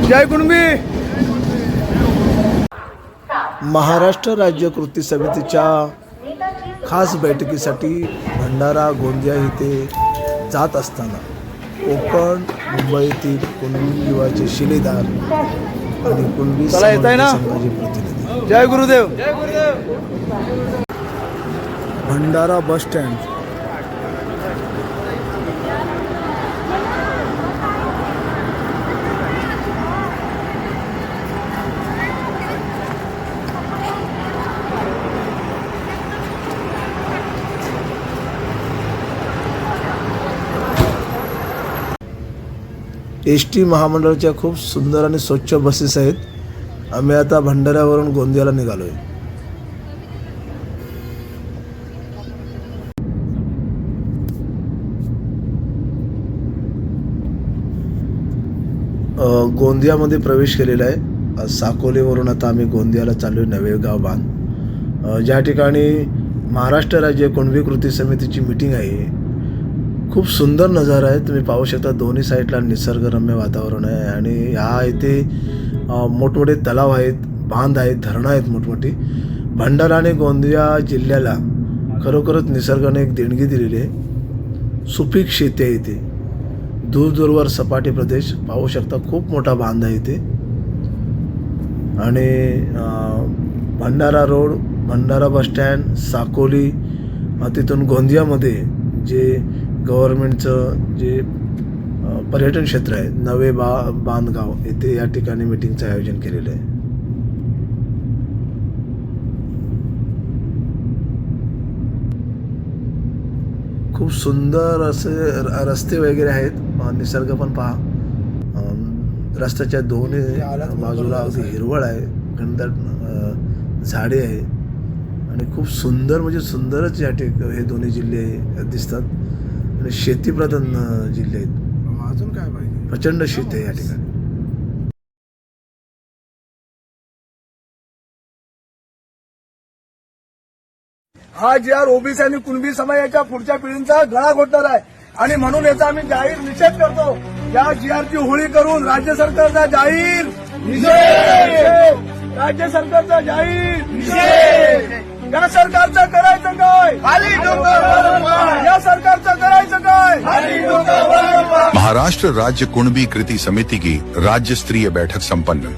जय कुणबी। महाराष्ट्र राज्य कृती समितीच्या खास बैठकीसाठी भंडारा गोंदिया येथे जात असताना कोकण मुंबईतील कुणबी युवाचे शिलेदार आणि कुणबी संघाचे प्रतिनिधी। जय गुरुदेव। Bhandara bus stand ST. महामंडळाच्या खूप सुंदर आणि स्वच्छ बसेस आहेत। आम्ही आता भंडाऱ्यावरून गोंदियाला निघालोय। गोंदियामध्ये प्रवेश केलेला आहे। साकोलीवरून आता आम्ही गोंदियाला चाललोय, नवेगाव बांध, ज्या ठिकाणी महाराष्ट्र राज्य कुणबी कृती समितीची मीटिंग आहे। खूप सुंदर नजारा आहे, तुम्ही पाहू शकता। दोन्ही साईडला निसर्गरम्य वातावरण आहे आणि ह्या इथे मोठमोठे तलाव आहेत, बांध आहेत, धरणं आहेत मोठमोठी। भंडारा आणि गोंदिया जिल्ह्याला खरोखरच निसर्गाने एक देणगी दिलेली आहे। सुपीक शेती आहे इथे, दूरदूरवर सपाटी प्रदेश पाहू शकता। खूप मोठा बांध आहे इथे आणि Bhandara road, Bhandara bus stand, Sakoli, तिथून गोंदियामध्ये जे गव्हर्नमेंटचं जे पर्यटन क्षेत्र आहे नवे बांधगाव येथे या ठिकाणी मीटिंगचं आयोजन केलेलं आहे। खूप सुंदर असे रस्ते वगैरे आहेत, निसर्ग पण पहा। रस्त्याच्या दोन्ही बाजूला अगदी हिरवळ आहे, घनदाट झाडे आहे आणि खूप सुंदर म्हणजे सुंदरच या हे दोन्ही जिल्हे दिसतात आणि शेतीप्रधान जिल्हे आहेत। अजून काय पाहिजे, प्रचंड शेती आहे या ठिकाणी। हा जी आर ओबीसी आणि कुणबी समाजाच्या पुढच्या पिढींचा गळा घोटणार आहे आणि म्हणून याचा आम्ही जाहीर निषेध करतो। या जी आरची होळी करून राज्य सरकारचा जाहीर निषेध, राज्य सरकारचा जाहीर निषेध। या सरकारचं करायचं काय, खाली डोकं, या सरकारचं करायचं काय, खाली डोकं। महाराष्ट्र राज्य कुणबी कृति समिति की राज्य स्तरीय बैठक संपन्न।